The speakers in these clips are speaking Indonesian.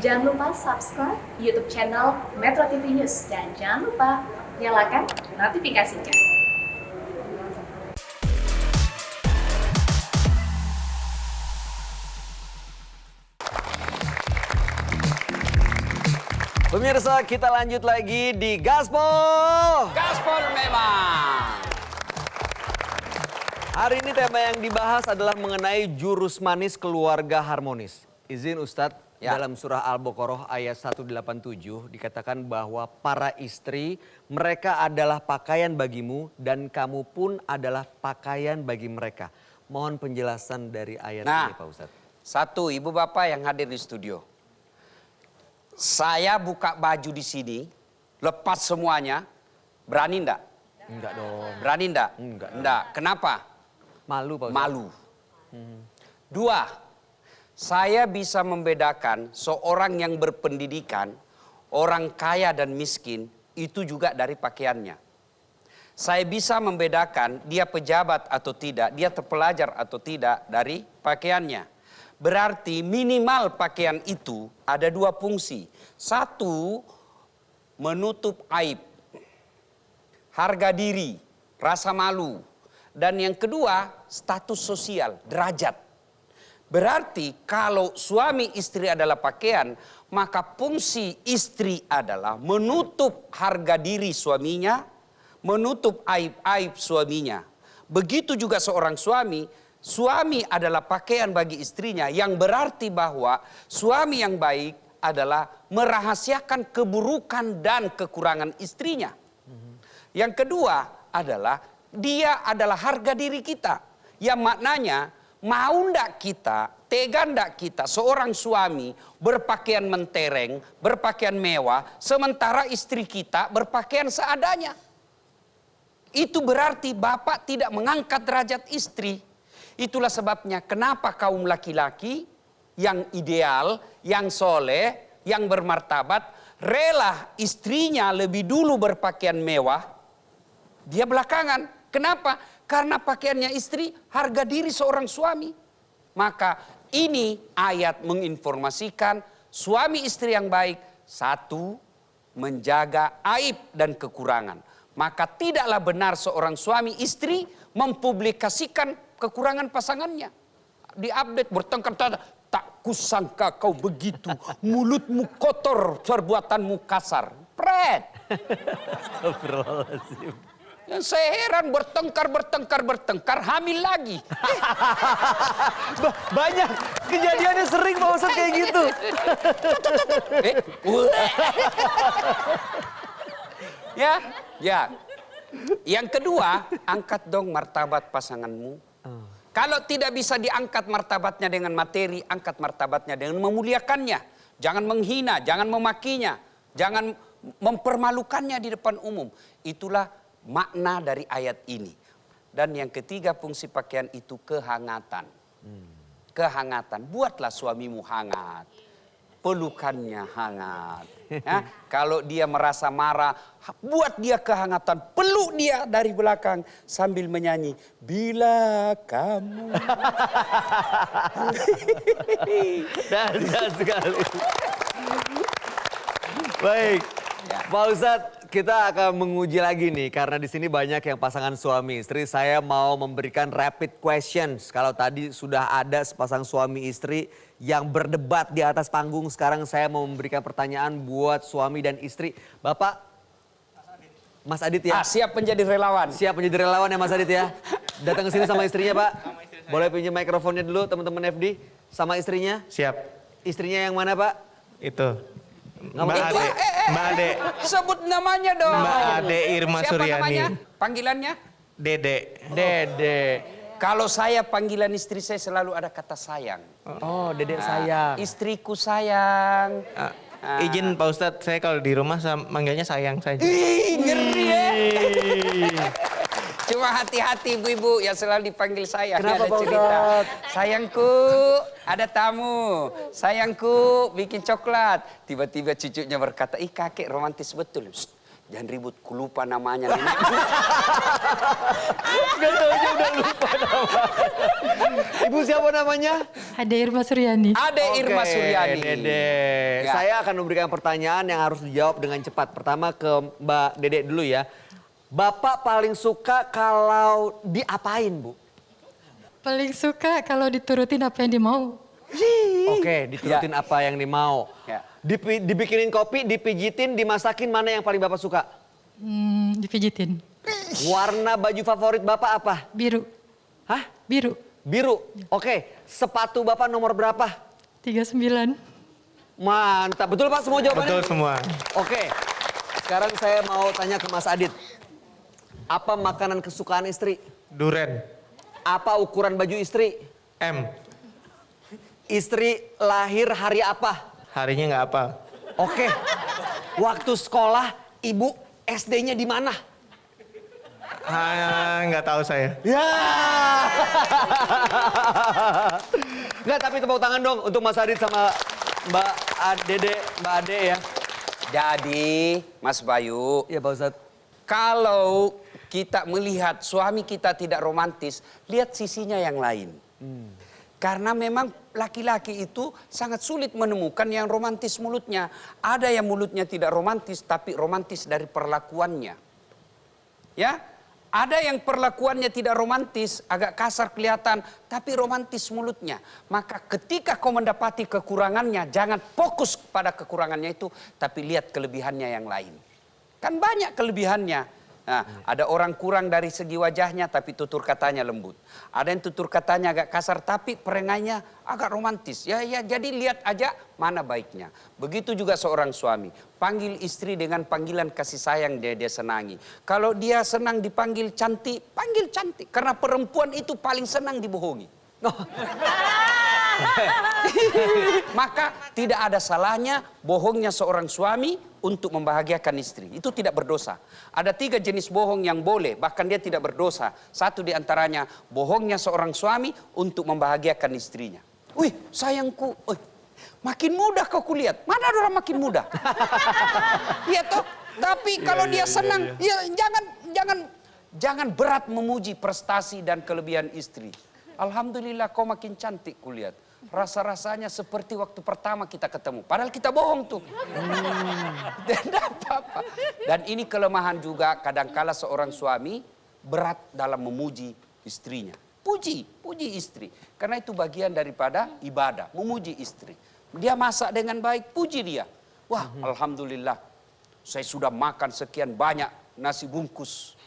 Jangan lupa subscribe YouTube channel Metro TV News dan jangan lupa nyalakan notifikasinya. Pemirsa, kita lanjut lagi di Gaspol. Gaspol memang. Hari ini tema yang dibahas adalah mengenai jurus manis keluarga harmonis. Izin Ustadz, dalam surah Al-Baqarah ayat 187 dikatakan bahwa para istri mereka adalah pakaian bagimu dan kamu pun adalah pakaian bagi mereka. Mohon penjelasan dari ayat ini Pak Ustadz. Satu, ibu bapak yang hadir di studio. Saya buka baju di sini, lepas semuanya, berani enggak? Enggak dong. Berani enggak? Enggak. Enggak. Kenapa? Malu Pak Ustadz. Malu. Dua, saya bisa membedakan seorang yang berpendidikan, orang kaya dan miskin, itu juga dari pakaiannya. Saya bisa membedakan dia pejabat atau tidak, dia terpelajar atau tidak dari pakaiannya. Berarti minimal pakaian itu ada dua fungsi. Satu, menutup aib, harga diri, rasa malu. Dan yang kedua, status sosial, derajat. Berarti kalau suami istri adalah pakaian, maka fungsi istri adalah menutup harga diri suaminya, menutup aib-aib suaminya. Begitu juga seorang suami. Suami adalah pakaian bagi istrinya, yang berarti bahwa suami yang baik adalah merahasiakan keburukan dan kekurangan istrinya. Yang kedua adalah dia adalah harga diri kita. Yang maknanya mau ndak kita, tega ndak kita seorang suami berpakaian mentereng, berpakaian mewah, sementara istri kita berpakaian seadanya. Itu berarti bapak tidak mengangkat derajat istri. Itulah sebabnya kenapa kaum laki-laki yang ideal, yang soleh, yang bermartabat, rela istrinya lebih dulu berpakaian mewah, dia belakangan. Kenapa? Karena pakaiannya istri harga diri seorang suami. Maka ini ayat menginformasikan suami istri yang baik, satu, menjaga aib dan kekurangan. Maka tidaklah benar seorang suami istri mempublikasikan kekurangan pasangannya. Di-update bertengkar, tak kusangka kau begitu, mulutmu kotor, perbuatanmu kasar. Pret. Astagfirullahaladzim. Yang saya heran bertengkar, hamil lagi. Banyak kejadiannya sering Pak Ustadz kayak gitu. Ya. Yang kedua, angkat dong martabat pasanganmu. Kalau tidak bisa diangkat martabatnya dengan materi, angkat martabatnya dengan memuliakannya. Jangan menghina, jangan memakinya, jangan mempermalukannya di depan umum. Itulah makna dari ayat ini. Dan yang ketiga, fungsi pakaian itu kehangatan. Kehangatan, buatlah suamimu hangat. Pelukannya hangat. Ya, kalau dia merasa marah, buat dia kehangatan. Peluk dia dari belakang sambil menyanyi. Bila kamu... Dahsyat sekali. Baik, Pak Ustadz, kita akan menguji lagi nih. Karena di sini banyak yang pasangan suami istri. Saya mau memberikan rapid questions. Kalau tadi sudah ada sepasang suami istri yang berdebat di atas panggung, sekarang saya mau memberikan pertanyaan buat suami dan istri. Bapak, Mas Adit ya? Siap menjadi relawan. Siap menjadi relawan ya Mas Adit ya? Datang ke sini sama istrinya Pak? Boleh pinjam mikrofonnya dulu teman-teman FD? Sama istrinya? Siap. Istrinya yang mana Pak? Itu. Mbak Ade. Mbak Ade. Sebut namanya dong. Mbak Ade Irma Siapa Suryani. namanya? Panggilannya? Dede. Dede. Kalau saya panggilan istri saya selalu ada kata sayang. Oh, Dedek sayang. Istriku sayang. Izin Pak Ustadz, saya kalau di rumah manggilnya sayang saja. Ih, ngeri ya. Cuma hati-hati ibu-ibu yang selalu dipanggil sayang. Kenapa, Ada Pak cerita. Ustadz? Sayangku, ada tamu. Sayangku, bikin coklat. Tiba-tiba cucunya berkata, ih kakek romantis betul. Shh, Jangan ribut, ku lupa namanya nenek. Gak tahu aja udah lupa nama. Ibu siapa namanya? Ade Irma Suryani. Ade Irma Suryani. Dede. Ya. Saya akan memberikan pertanyaan yang harus dijawab dengan cepat. Pertama ke Mbak Dede dulu ya. Bapak paling suka kalau diapain, Bu? Paling suka kalau diturutin apa yang dimau. Oke, diturutin apa yang dimau. Ya. Dibikinin kopi, dipijitin, dimasakin, mana yang paling Bapak suka? Dipijitin. Warna baju favorit Bapak apa? Biru. Hah? Biru. Biru. Oke, sepatu Bapak nomor berapa? 39. Mantap, betul Pak semua jawabannya? Betul semua. Oke, sekarang saya mau tanya ke Mas Adit. Apa makanan kesukaan istri? Duren. Apa ukuran baju istri? M. Istri lahir hari apa? Harinya nggak apa. Oke, waktu sekolah ibu SD-nya di mana? Nggak tahu saya. Ya. Nggak, tapi tepuk tangan dong untuk Mas Adit sama Mbak Dede, Mbak Ade ya. Jadi, Mas Bayu, Iya Pak Ustadz. kalau kita melihat suami kita tidak romantis, lihat sisinya yang lain. Karena memang laki-laki itu sangat sulit menemukan yang romantis mulutnya. Ada yang mulutnya tidak romantis, tapi romantis dari perlakuannya. Ya, ada yang perlakuannya tidak romantis, agak kasar kelihatan, tapi romantis mulutnya. Maka ketika kau mendapati kekurangannya, jangan fokus pada kekurangannya itu, tapi lihat kelebihannya yang lain. Kan banyak kelebihannya. Nah, ada orang kurang dari segi wajahnya tapi tutur katanya lembut. Ada yang tutur katanya agak kasar tapi perengainya agak romantis. Ya, jadi lihat aja mana baiknya. Begitu juga seorang suami. Panggil istri dengan panggilan kasih sayang dia senangi. Kalau dia senang dipanggil cantik, panggil cantik. Karena perempuan itu paling senang dibohongi. Maka tidak ada salahnya bohongnya seorang suami untuk membahagiakan istri. Itu tidak berdosa. Ada 3 jenis bohong yang boleh, bahkan dia tidak berdosa. Satu di antaranya bohongnya seorang suami untuk membahagiakan istrinya. Wih, sayangku, makin muda kau kulihat. Mana ada orang makin muda? Iya toh? Tapi kalau dia senang, ya jangan berat memuji prestasi dan kelebihan istri. Alhamdulillah kau makin cantik kulihat. Rasa-rasanya seperti waktu pertama kita ketemu. Padahal kita bohong tuh. Dan apa-apa. Dan ini kelemahan juga kadangkala seorang suami berat dalam memuji istrinya. Puji istri. Karena itu bagian daripada ibadah, memuji istri. Dia masak dengan baik, puji dia. Wah, alhamdulillah. Saya sudah makan sekian banyak nasi bungkus.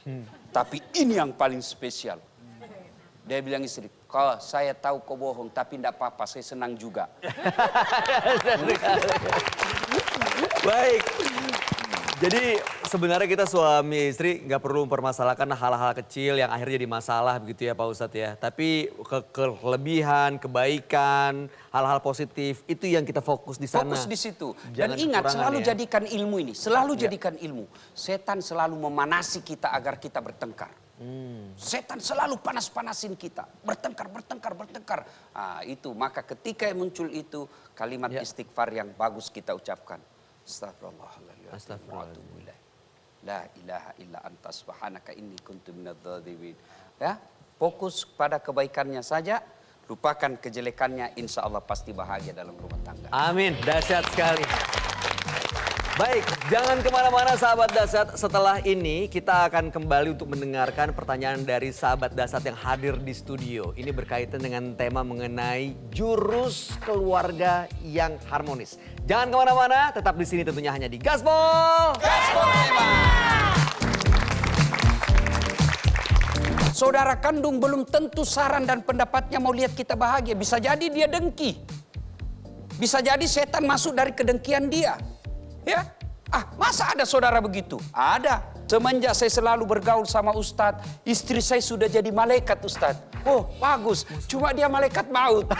Tapi ini yang paling spesial. Dia bilang istri, saya tahu kau bohong, tapi tidak apa-apa, saya senang juga. Baik. Jadi sebenarnya kita suami istri nggak perlu mempermasalahkan hal-hal kecil yang akhirnya jadi masalah begitu ya Pak Ustadz ya. Tapi kelebihan, kebaikan, hal-hal positif itu yang kita fokus di sana. Fokus di situ. Jangan Dan ingat, kekurangan selalu ya. jadikan ilmu ini. Selalu jadikan ilmu. Setan selalu memanasi kita agar kita bertengkar. Setan selalu panas-panasin kita. Bertengkar. Itu, maka ketika muncul itu kalimat istighfar yang bagus kita ucapkan. Astagfirullahaladzim. Astagfirullah. La ilaha illa anta subhanaka inni kuntu minadz-dzalimin. Ya, fokus pada kebaikannya saja, lupakan kejelekannya, insya Allah pasti bahagia dalam rumah tangga. Amin, dahsyat sekali. Baik, jangan kemana-mana sahabat Dahsyat. Setelah ini kita akan kembali untuk mendengarkan pertanyaan dari sahabat Dahsyat yang hadir di studio. Ini berkaitan dengan tema mengenai jurus keluarga yang harmonis. Jangan kemana-mana, tetap di sini tentunya hanya di Gaspol. Saudara kandung belum tentu saran dan pendapatnya mau lihat kita bahagia. Bisa jadi dia dengki. Bisa jadi setan masuk dari kedengkian dia. Ya, masa ada saudara begitu? Ada. Semenjak saya selalu bergaul sama Ustadz, istri saya sudah jadi malaikat Ustadz. Oh, bagus. Cuma dia malaikat maut.